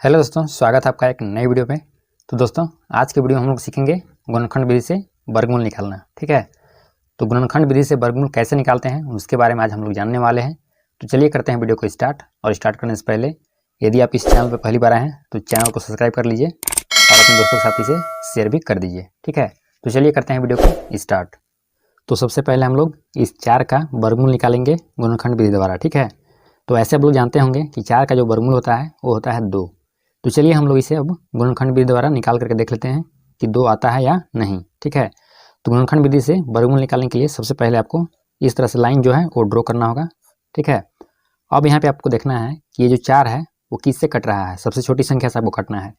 Hello दोस्तों, स्वागत है आपका एक नई वीडियो पे। तो दोस्तों, आज के वीडियो में हम लोग सीखेंगे गुणनखंड विधि से वर्गमूल निकालना। ठीक है, तो गुणनखंड विधि से वर्गमूल कैसे निकालते हैं उसके बारे में आज हम लोग जानने वाले हैं। तो चलिए करते हैं वीडियो को स्टार्ट। और स्टार्ट करने से पहले यदि आप इस चैनल पर पहली बार आए हैं तो चैनल को सब्सक्राइब कर लीजिए और अपने दोस्तों के साथी से शेयर भी कर दीजिए। ठीक है, तो चलिए करते हैं वीडियो को स्टार्ट। तो सबसे पहले हम लोग इस 4 का वर्गमूल निकालेंगे गुणनखंड विधि द्वारा। ठीक है, तो ऐसे आप लोग जानते होंगे कि 4 का जो वर्गमूल होता है वो होता है 2। तो चलिए हम लोग इसे अब गुणनखंड विधि द्वारा निकाल करके देख लेते हैं कि 2 आता है या नहीं। ठीक है, तो गुणनखंड विधि से वर्गमूल निकालने के लिए सबसे पहले आपको इस तरह से लाइन जो है वो ड्रॉ करना होगा। ठीक है, अब यहाँ पे आपको देखना है कि ये जो 4 है वो किससे कट रहा है। सबसे छोटी संख्या से आपको कटना है,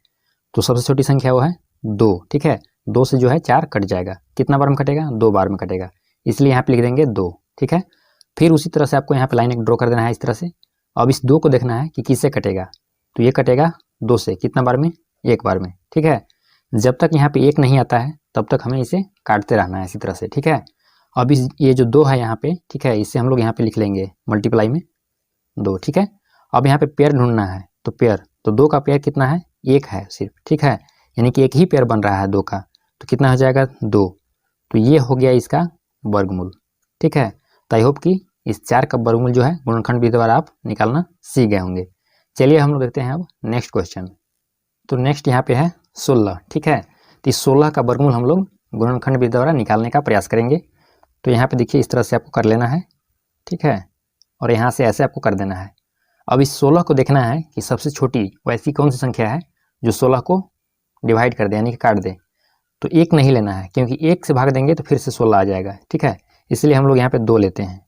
तो सबसे छोटी संख्या वो है 2। ठीक है, 2 से जो है 4 कट जाएगा। कितना बार में कटेगा? 2 बार में कटेगा, इसलिए यहाँ पे लिख देंगे 2। ठीक है, फिर उसी तरह से आपको यहाँ पे लाइन एक ड्रॉ कर देना है इस तरह से। अब इस 2 को देखना है कि किससे कटेगा, तो ये कटेगा 2 से। कितना बार में? 1 बार में। ठीक है, जब तक यहाँ पे 1 नहीं आता है तब तक हमें इसे काटते रहना है इसी तरह से। ठीक है, अब इस ये जो 2 है यहाँ पे, ठीक है, इससे हम लोग यहाँ पे लिख लेंगे मल्टीप्लाई में 2। ठीक है, अब यहाँ पे पेयर ढूंढना है, तो पेयर, तो 2 का पेयर कितना है? 1 है सिर्फ। ठीक है, यानी कि एक ही पेयर बन रहा है 2 का, तो कितना हो जाएगा? 2। तो ये हो गया इसका वर्गमूल। ठीक है, तो आई होप कि इस 4 का वर्गमूल जो है गुणनखंड विधि द्वारा आप निकालना सीख गए होंगे। चलिए हम लोग देखते हैं अब नेक्स्ट क्वेश्चन। तो नेक्स्ट यहाँ पे है 16। ठीक है, तो इस 16 का वर्गमूल हम लोग गुणनखंड विधि द्वारा निकालने का प्रयास करेंगे। तो यहाँ पे देखिए इस तरह से आपको कर लेना है। ठीक है, और यहाँ से ऐसे आपको कर देना है। अब इस 16 को देखना है कि सबसे छोटी वैसी कौन सी संख्या है जो 16 को डिवाइड कर दे, यानी कि काट दे। तो 1 नहीं लेना है, क्योंकि 1 से भाग देंगे तो फिर से 16 आ जाएगा। ठीक है, इसलिए हम लोग यहाँ पे 2 लेते हैं।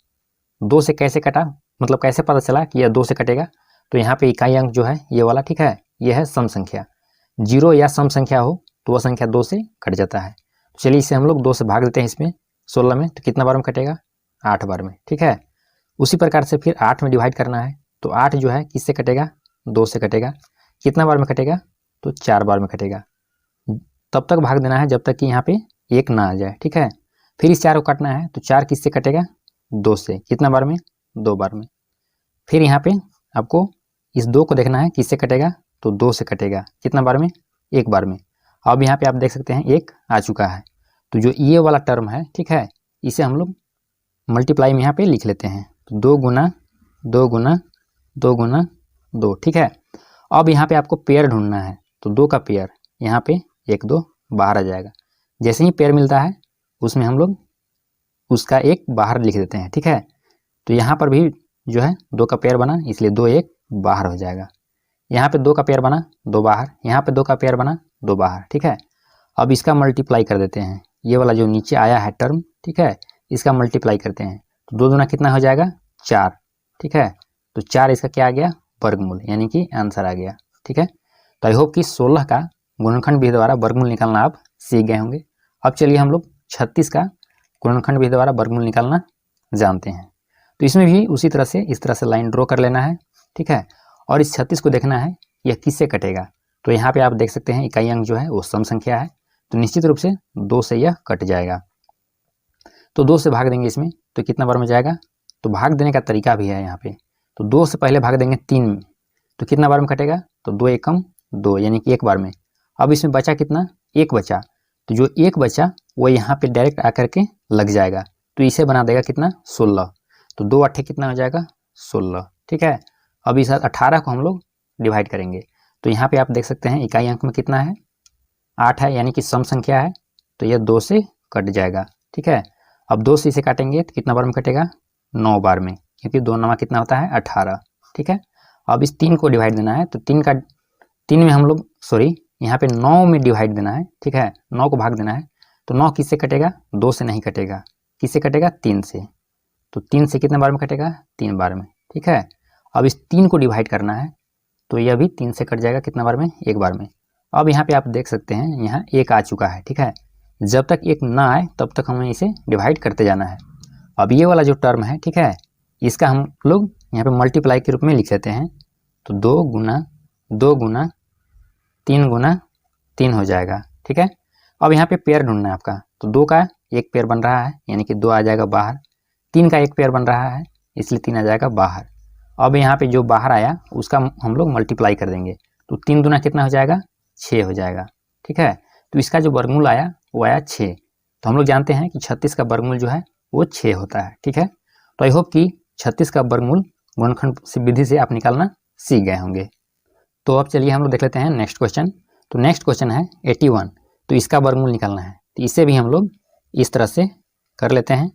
2 से कैसे कटा, मतलब कैसे पता चला कि यह 2 से कटेगा? तो यहाँ पे इकाई अंक जो है ये वाला, ठीक है, ये है सम संख्या। 0 या सम संख्या हो तो वह संख्या 2 से कट जाता है। तो चलिए इसे हम लोग 2 से भाग देते हैं इसमें 16 में, तो कितना बार में कटेगा? 8 बार में। ठीक है, उसी प्रकार से फिर 8 में डिवाइड करना है, तो 8 जो है किससे कटेगा? 2 से कटेगा। कितना बार में कटेगा? तो 4 बार में कटेगा। तब तक भाग देना है जब तक कि यहाँ पे 1 ना आ जाए। ठीक है, फिर इस 4 को काटना है, तो 4 किससे कटेगा? 2 से। कितना बार में? 2 बार में। फिर यहाँ पे आपको इस 2 को देखना है किससे कटेगा, तो 2 से कटेगा। कितना बार में? 1 बार में। अब यहाँ पे आप देख सकते हैं 1 आ चुका है, तो जो ये वाला टर्म है, ठीक है, इसे हम लोग मल्टीप्लाई में यहाँ पे लिख लेते हैं। तो 2 गुना 2 गुना 2 गुना 2। ठीक है, अब यहाँ पे आपको पेयर ढूंढना है, तो 2 का पेयर यहाँ पे 1 2 बाहर आ जाएगा। जैसे ही पेयर मिलता है उसमें हम लोग उसका 1 बाहर लिख देते हैं। ठीक है, तो यहाँ पर भी जो है 2 का पेयर बना, इसलिए 2 1 बाहर हो जाएगा। यहाँ पे 2 का पेयर बना, 2 बाहर। यहाँ पे 2 का पेयर बना, 2 बाहर। ठीक है, अब इसका मल्टीप्लाई कर देते हैं, ये वाला जो नीचे आया है टर्म, ठीक है, इसका मल्टीप्लाई करते हैं। तो 2 दूना कितना हो जाएगा? 4। ठीक है, तो 4 इसका क्या आ गया? वर्गमूल, यानी कि आंसर आ गया। ठीक है, तो आई होप कि 16 का गुणनखंड विधि द्वारा वर्गमूल निकालना आप सीख गए होंगे। अब चलिए हम लोग 36 का गुणनखंड विधि द्वारा वर्गमूल निकालना जानते हैं। तो इसमें भी उसी तरह से इस तरह से लाइन ड्रॉ कर लेना है। ठीक है, और इस 36 को देखना है यह किससे कटेगा। तो यहाँ पे आप देख सकते हैं इकाई अंक जो है वो सम संख्या है, तो निश्चित रूप से 2 से यह कट जाएगा। तो 2 से भाग देंगे इसमें, तो कितना बार में जाएगा? तो भाग देने का तरीका भी है यहाँ पे। तो 2 से पहले भाग देंगे 3 में, तो कितना बार में कटेगा? तो 2 एकम 2, यानी कि 1 बार में। अब इसमें बचा कितना? 1 बचा, तो जो 1 बचा वो यहाँ पे डायरेक्ट आकर के लग जाएगा, तो इसे बना देगा कितना? 16। तो 2 8 कितना हो जाएगा? 16। ठीक है, अब इस 18 को हम लोग डिवाइड करेंगे, तो यहाँ पे आप देख सकते हैं इकाई अंक में कितना है? 8 है, यानी कि सम संख्या है, तो यह 2 से कट जाएगा। ठीक है, अब 2 से इसे काटेंगे तो कितना बार में कटेगा? 9 बार में, क्योंकि 2 9 कितना होता है? 18। ठीक है, अब इस 3 को डिवाइड देना है, तो 3 में हम लोग यहाँ पे 9 में डिवाइड देना है। ठीक है, 9 को भाग देना है, तो 9 किससे कटेगा? 2 से नहीं कटेगा। किससे कटेगा? 3 से। तो 3 से कितने बार में कटेगा? 3 बार में। ठीक है, अब इस 3 को डिवाइड करना है, तो यह भी 3 से कट जाएगा। कितना बार में? 1 बार में। अब यहाँ पे आप देख सकते हैं यहाँ 1 आ चुका है। ठीक है, जब तक 1 ना आए तब तक हमें इसे डिवाइड करते जाना है। अब ये वाला जो टर्म है, ठीक है, इसका हम लोग यहाँ पे मल्टीप्लाई के रूप में लिख लेते हैं। तो 2 गुना 2 गुना 3 गुना 3 हो जाएगा। ठीक है, अब यहाँ पे पेयर ढूंढना है आपका, तो 2 का 1 पेयर बन रहा है, यानी कि 2 आ जाएगा बाहर। 3 का 1 पेयर बन रहा है, इसलिए 3 आ जाएगा बाहर। अब यहाँ पे जो बाहर आया उसका हम लोग मल्टीप्लाई कर देंगे, तो 3 दूना कितना हो जाएगा, 6 हो जाएगा। ठीक है, तो इसका जो वर्गमूल आया वो आया 6। तो हम लोग जानते हैं कि 36 का वर्गमूल जो है वो 6 होता है। ठीक है, तो आई होप कि 36 का वर्गमूल गुणनखंड विधि से आप निकालना सीख गए होंगे। तो अब चलिए हम लोग देख लेते हैं नेक्स्ट क्वेश्चन। तो नेक्स्ट क्वेश्चन है 81। तो इसका वर्गमूल निकालना है, तो इसे भी हम लोग इस तरह से कर लेते हैं।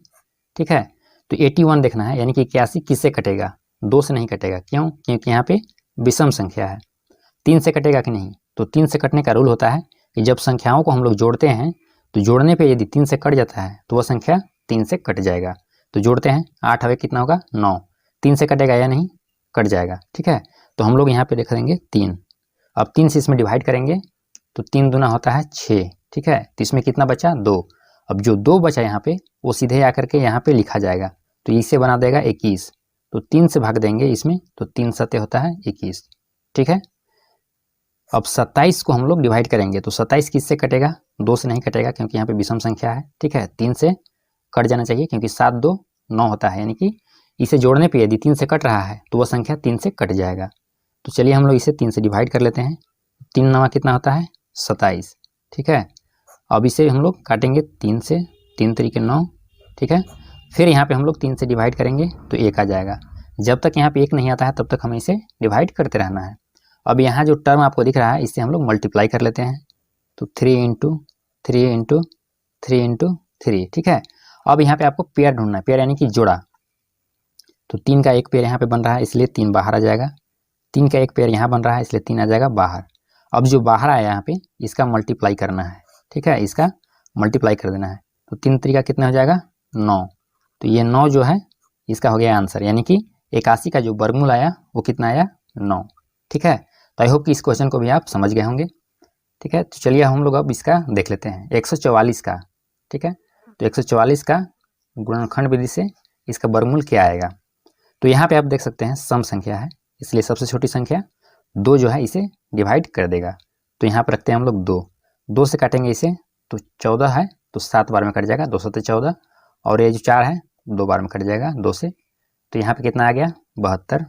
ठीक है, तो 81 देखना है, यानी कि 81 किससे कटेगा, 2 से नहीं कटेगा। क्यों, क्योंकि यहाँ पे विषम संख्या है। 3 से कटेगा कि नहीं, तो 3 से कटने का रूल होता है कि जब संख्याओं को हम लोग जोड़ते हैं तो जोड़ने पे यदि 3 से कट जाता है तो वह संख्या 3 से कट जाएगा। तो जोड़ते हैं, 8 हवे कितना होगा, 9। 3 से कटेगा या नहीं, कट जाएगा। ठीक है, तो हम लोग यहाँ पे देख देंगे 3। अब 3 से इसमें डिवाइड करेंगे तो 3 दूना होता है 6। ठीक है, तो इसमें कितना बचा, 2। अब जो 2 बचा यहाँ पे वो सीधे आकर के यहाँ पे लिखा जाएगा, तो इसे बना देगा 21। तो 3 से भाग देंगे इसमें, तो 3 सत्ते होता है 21। ठीक है, अब 27 को हम लोग डिवाइड करेंगे, तो 27 किससे कटेगा, 2 से नहीं कटेगा क्योंकि यहाँ पे विषम संख्या है। ठीक है, 3 से कट जाना चाहिए क्योंकि 7 2 9 होता है, यानी कि इसे जोड़ने पे यदि 3 से कट रहा है तो वह संख्या 3 से कट जाएगा। तो चलिए हम लोग इसे 3 से डिवाइड कर लेते हैं। 3 9 कितना होता है, 27। ठीक है, अब इसे हम लोग काटेंगे 3 से, 3 3 9। ठीक है, फिर यहाँ पे हम लोग 3 से डिवाइड करेंगे तो 1 आ जाएगा। जब तक यहाँ पे 1 नहीं आता है तब तक हमें इसे डिवाइड करते रहना है। अब यहाँ जो टर्म आपको दिख रहा है इससे हम लोग मल्टीप्लाई कर लेते हैं, तो 3 इंटू 3 इंटू 3 इंटू 3। ठीक है, अब यहाँ पे आपको पेयर ढूंढना है, पेयर यानी कि जोड़ा। तो 3 का एक पेयर यहाँ पे बन रहा है इसलिए 3 बाहर आ जाएगा। 3 का एक पेयर यहाँ बन रहा है इसलिए 3 आ जाएगा बाहर। अब जो बाहर आया यहाँ पे इसका मल्टीप्लाई करना है। ठीक है, इसका मल्टीप्लाई कर देना है, तो 3 3 का कितना हो जाएगा, 9। तो ये 9 जो है इसका हो गया आंसर, यानी कि 81 का जो वर्गमूल आया वो कितना आया, 9। ठीक है, तो आई होप कि इस क्वेश्चन को भी आप समझ गए होंगे। ठीक है, तो चलिए हम लोग अब इसका देख लेते हैं 144 का। ठीक है, तो 144 का गुणनखंड विधि से इसका वर्गमूल क्या आएगा। तो यहाँ पे आप देख सकते हैं सम संख्या है इसलिए सबसे छोटी संख्या 2 जो है इसे डिवाइड कर देगा। तो यहाँ पर रखते हैं हम लोग 2। 2 से काटेंगे इसे तो 14 है, तो 7 बार में कट जाएगा, 2 7 14। और ये जो 4 है 2 बार में कट जाएगा 2 से, तो यहाँ पे कितना आ गया, 72।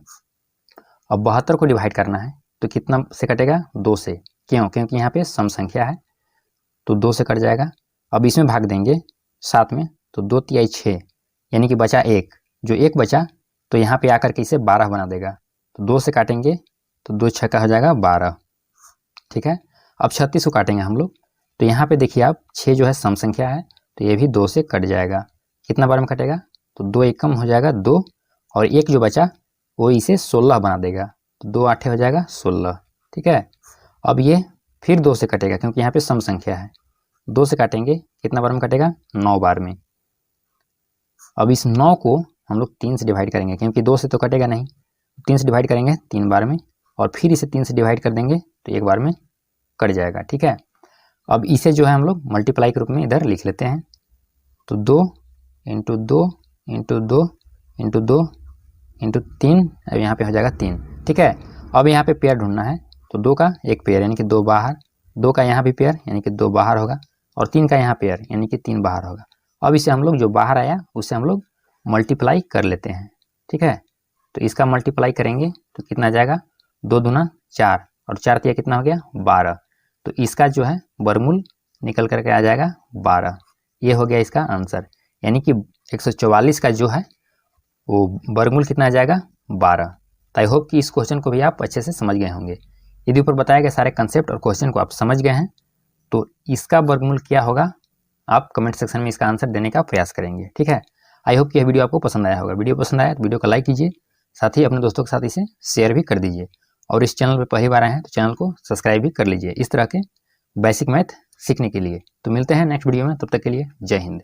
अब 72 को डिवाइड करना है तो कितना से कटेगा, 2 से। क्यों, क्योंकि यहाँ पे सम संख्या है तो 2 से कट जाएगा। अब इसमें भाग देंगे 7 में, तो 2 तिहाई 6, यानी कि बचा 1। जो 1 बचा तो यहाँ पे आकर के इसे 12 बना देगा। तो 2 से काटेंगे तो 2 छक्का हो जाएगा 12। ठीक है, अब 36 को काटेंगे हम लोग, तो यहाँ पे देखिए आप 6 जो है सम संख्या है तो ये भी 2 से कट जाएगा। कितना बार में कटेगा, तो 2 1 कम हो जाएगा 2, और 1 जो बचा वो इसे 16 बना देगा, तो 2 8 हो जाएगा 16। ठीक है, अब ये फिर 2 से कटेगा क्योंकि यहाँ पे सम संख्या है। 2 से काटेंगे कितना बार में कटेगा, 9 बार में। अब इस 9 को हम लोग 3 से डिवाइड करेंगे क्योंकि 2 से तो कटेगा नहीं, 3 से डिवाइड करेंगे 3 बार में, और फिर इसे 3 से डिवाइड कर देंगे तो 1 बार में कट जाएगा। ठीक है, अब इसे जो है हम लोग मल्टीप्लाई के रूप में इधर लिख लेते हैं, तो 2 इंटू 2 इंटू 2 इंटू 2 इंटू 3, अब यहाँ पे हो जाएगा 3। ठीक है, अब यहाँ पे पेयर ढूंढना है, तो 2 का एक पेयर यानी कि 2 बाहर, 2 का यहाँ भी पेयर यानी कि 2 बाहर होगा, और 3 का यहाँ पेयर यानी कि 3 बाहर होगा। अब इसे हम लोग जो बाहर आया उसे हम लोग मल्टीप्लाई कर लेते हैं। ठीक है, तो इसका मल्टीप्लाई करेंगे तो कितना आ जाएगा, 2 दूना 4, और 4 तिया कितना हो गया, 12। तो इसका जो है वर्गमूल निकल करके आ जाएगा 12। ये हो गया इसका आंसर, यानी कि 144 का जो है वो वर्गमूल कितना आ जाएगा, 12। तो आई होप कि इस क्वेश्चन को भी आप अच्छे से समझ गए होंगे। यदि ऊपर बताए गए सारे कंसेप्ट और क्वेश्चन को आप समझ गए हैं तो इसका वर्गमूल क्या होगा आप कमेंट सेक्शन में इसका आंसर देने का प्रयास करेंगे। ठीक है, आई होप कि यह वीडियो आपको पसंद आया होगा। वीडियो पसंद आया तो वीडियो को लाइक कीजिए, साथ ही अपने दोस्तों के साथ इसे शेयर भी कर दीजिए, और इस चैनल पर पहली बार आए हैं तो चैनल को सब्सक्राइब भी कर लीजिए इस तरह के बेसिक मैथ सीखने के लिए। तो मिलते हैं नेक्स्ट वीडियो में, तब तक के लिए जय हिंद।